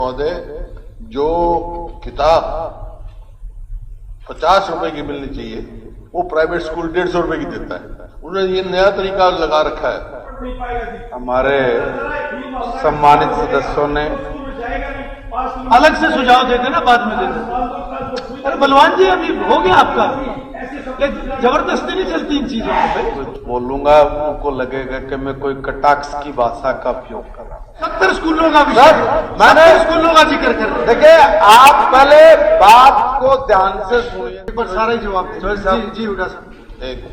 महोदय, जो किताब 50 रुपए की मिलनी चाहिए वो प्राइवेट स्कूल 150 रुपए की देता है। उन्होंने ये नया तरीका लगा रखा है। हमारे सम्मानित सदस्यों ने अलग से सुझाव देते ना, बाद में देते। अरे बलवान जी, अभी हो गया आपका, जबरदस्ती नहीं चलती इन चीजों में। कुछ बोलूंगा उनको लगेगा कि मैं कोई कटाक्ष की भाषा का उपयोग कर रहा हूँ। 70 स्कूलों का विषय, मैंने स्कूलों का जिक्र कर रहे हैं। देखिए, आप पहले बात को ध्यान से सुनिए, पर सारा ही जवाब जी जी उड़ा साहब। एक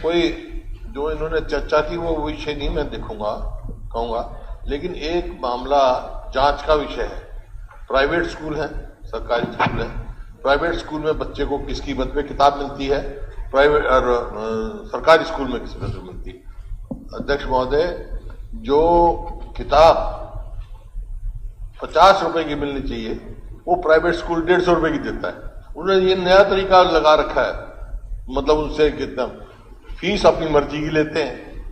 कोई जो इन्होंने चर्चा की वो विषय नहीं मैं कहूंगा, लेकिन एक मामला जांच का विषय है। प्राइवेट स्कूल है, सरकारी स्कूल है। प्राइवेट स्कूल में बच्चे को किस कीमत पे किताब मिलती है, प्राइवेट और सरकारी स्कूल में किस कीमत पे मिलती है। अध्यक्ष महोदय, जो किताब 50 रुपए की मिलनी चाहिए वो प्राइवेट स्कूल 150 रुपए की देता है। उन्होंने ये नया तरीका लगा रखा है। मतलब उनसे कितना फीस अपनी मर्जी की लेते हैं।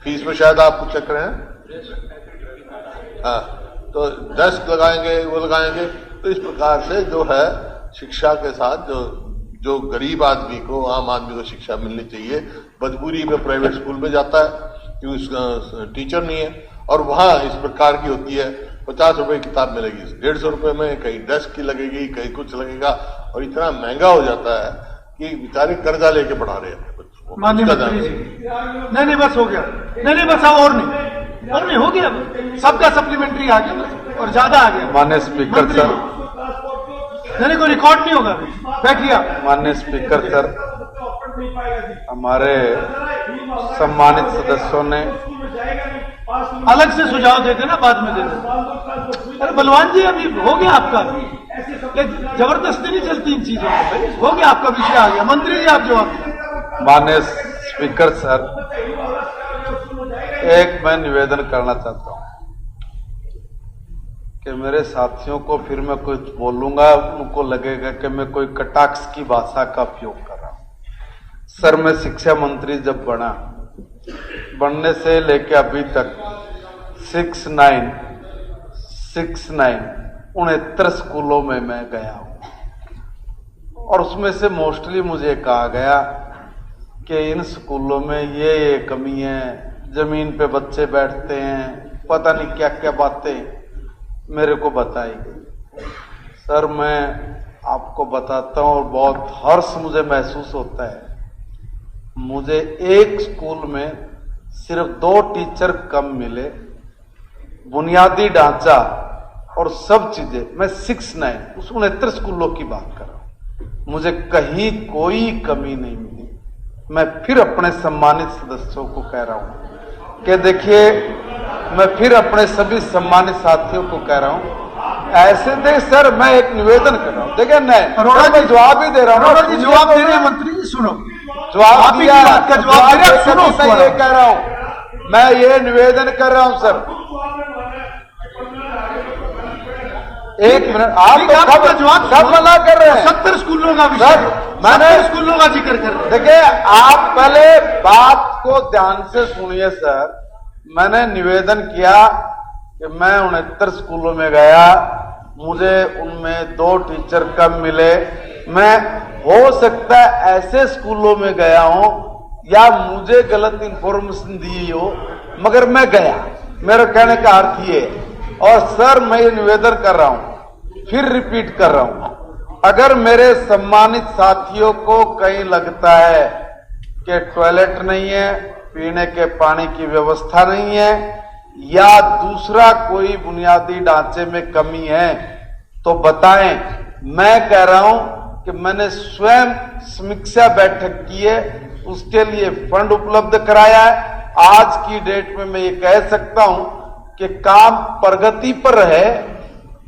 फीस में शायद आप कुछ चेक रहे हैं, हाँ, तो डेस्क लगाएंगे, वो लगाएंगे। तो इस प्रकार से जो है शिक्षा के साथ जो गरीब आदमी को, आम आदमी को शिक्षा मिलनी चाहिए, मजबूरी में प्राइवेट स्कूल में जाता है क्योंकि टीचर नहीं है, और वहां इस प्रकार की होती है। 50 रुपए की किताब मिलेगी, 150 रुपए में कहीं डेस्क की लगेगी, कहीं कुछ लगेगा, और इतना महंगा हो जाता है कि बेचारे कर्जा लेके पढ़ा रहे हैं बच्चों को। माननीय मंत्री जी, नहीं बस हो गया, नहीं बस और नहीं हो गया, सबका सप्लीमेंट्री आ गया बस, और ज्यादा आ गया। माननीय स्पीकर सर, नहीं कोई रिकॉर्ड नहीं होगा, बैठिए। माननीय स्पीकर सर, हमारे सम्मानित सदस्यों ने अलग से सुझाव देते ना, बाद में देते। अरे बलवान जी, अभी हो गया आपका, जबरदस्ती नहीं चलती इन चीजों में। हो गया आपका विषय आ गया। मंत्री जी, आप जवाब। माननीय स्पीकर सर, एक मैं निवेदन करना चाहता हूं कि मेरे साथियों को फिर मैं कुछ बोलूंगा उनको लगेगा कि मैं कोई कटाक्ष की भाषा का उपयोग कर रहा हूं। सर, मैं शिक्षा मंत्री जब बनने से लेकर अभी तक 69 स्कूलों में मैं गया हूं, और उसमें से मोस्टली मुझे कहा गया कि इन स्कूलों में ये कमी है, जमीन पे बच्चे बैठते हैं, पता नहीं क्या क्या बातें मेरे को बताई गई। सर, मैं आपको बताता हूं और बहुत हर्ष मुझे महसूस होता है। मुझे एक स्कूल में सिर्फ 2 टीचर कम मिले, बुनियादी ढांचा और सब चीजें, मैं 69 स्कूलों की बात कर रहा हूं, मुझे कहीं कोई कमी नहीं मिली। मैं फिर अपने सम्मानित सदस्यों को कह रहा हूं कि देखिए, मैं फिर अपने सभी सम्मानित साथियों को कह रहा हूं, ऐसे देख सर, मैं एक निवेदन कर रहा हूं। देखिए, नहीं, मैं जवाब ही दे रहा हूं। जवाब दे रहे हैं मंत्री जी, सुनो जवाब दिया, बात का जवाब दे रहे हैं, सुनो। ये कह रहा हूं, मैं ये निवेदन कर रहा हूं सर। एक मिनट, आप तो जवाब सब मना कर रहे हैं। 70 स्कूलों का विषय, मैंने स्कूलों का जिक्र कर रहे हैं। देखिए, आप पहले बात को ध्यान से सुनिए सर। मैंने निवेदन किया कि मैं 69 स्कूलों में गया, मुझे उनमें 2 टीचर कम मिले। मैं हो सकता है ऐसे स्कूलों में गया हूं या मुझे गलत इंफॉर्मेशन दी हो, मगर मैं गया, मेरा कहने का अर्थ ये है। और सर, मैं ये निवेदन कर रहा हूं, फिर रिपीट कर रहा हूं, अगर मेरे सम्मानित साथियों को कहीं लगता है कि टॉयलेट नहीं है, पीने के पानी की व्यवस्था नहीं है, या दूसरा कोई बुनियादी ढांचे में कमी है, तो बताएं। मैं कह रहा हूं कि मैंने स्वयं समीक्षा बैठक की है, उसके लिए फंड उपलब्ध कराया है। आज की डेट में मैं ये कह सकता हूं कि काम प्रगति पर है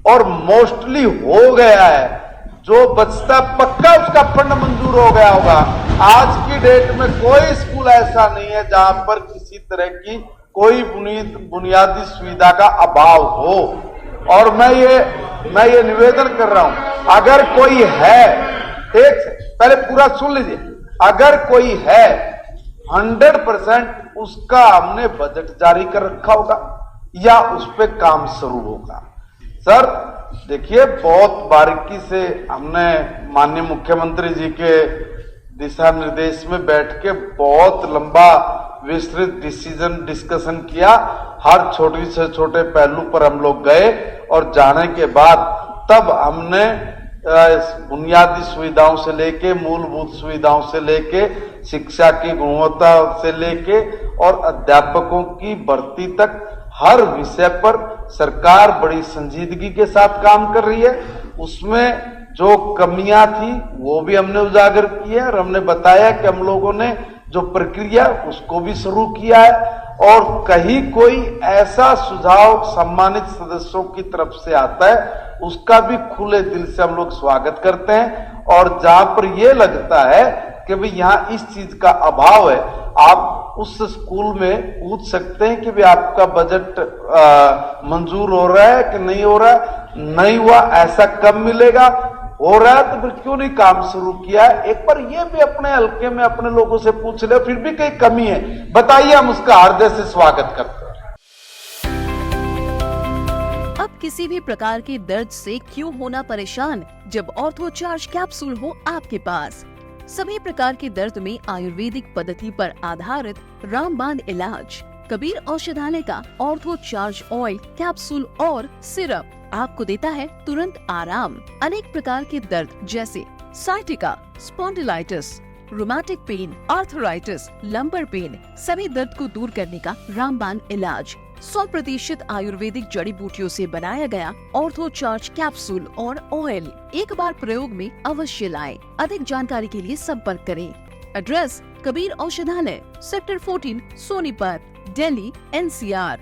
और मोस्टली हो गया है। जो बचता पक्का उसका फंड मंजूर हो गया होगा। आज की डेट में कोई स्कूल ऐसा नहीं है जहां पर किसी तरह की कोई बुनियादी सुविधा का अभाव हो। और मैं ये निवेदन कर रहा हूं, अगर कोई है, एक पहले पूरा सुन लीजिए, अगर कोई है 100% उसका हमने बजट जारी कर रखा होगा या उस पे काम शुरू होगा। सर देखिए, बहुत बारीकी से हमने माननीय मुख्यमंत्री जी के दिशा निर्देश में बैठ के बहुत लंबा विस्तृत डिस्कशन किया। हर छोटे से छोटे पहलू पर हम लोग गए और जाने के बाद तब हमने बुनियादी सुविधाओं से लेके, मूलभूत सुविधाओं से लेके, शिक्षा की गुणवत्ता से लेके और अध्यापकों की भर्ती तक हर विषय पर सरकार बड़ी संजीदगी के साथ काम कर रही है। उसमें जो कमियां थी वो भी हमने उजागर की है और हमने बताया कि हम लोगों ने जो प्रक्रिया उसको भी शुरू किया है और कहीं कोई ऐसा सुझाव सम्मानित सदस्यों की तरफ से आता है उसका भी खुले दिल से हम लोग स्वागत करते हैं। और जहां पर यह लगता है कि भाई यहाँ इस चीज का अभाव है, आप उस स्कूल में पूछ सकते हैं कि भाई आपका बजट मंजूर हो रहा है कि नहीं हो रहा है। नहीं हुआ, ऐसा कब मिलेगा, हो रहा है तो फिर क्यों नहीं काम शुरू किया है। एक बार ये भी अपने हल्के में अपने लोगों से पूछ ले, फिर भी कहीं कमी है बताइए, हम उसका हृदय से स्वागत करते हैं। अब किसी भी प्रकार के दर्द से क्यों होना परेशान, जब ऑर्थो चार्ज कैप्सूल हो आपके पास। सभी प्रकार के दर्द में आयुर्वेदिक पद्धति पर आधारित रामबाण इलाज। कबीर औषधालय का ऑर्थो चार्ज ऑयल, कैप्सूल और सिरप आपको देता है तुरंत आराम। अनेक प्रकार के दर्द जैसे sciatica, spondylitis, rheumatic pain, arthritis, lumbar pain, सभी दर्द को दूर करने का रामबाण इलाज 100% आयुर्वेदिक जड़ी बूटियों से बनाया गया ऑर्थो चार्ज कैप्सूल और ऑयल एक बार प्रयोग में अवश्य लाएं। अधिक जानकारी के लिए संपर्क करें। एड्रेस: कबीर औषधालय, सेक्टर 14, सोनीपत, दिल्ली, NCR।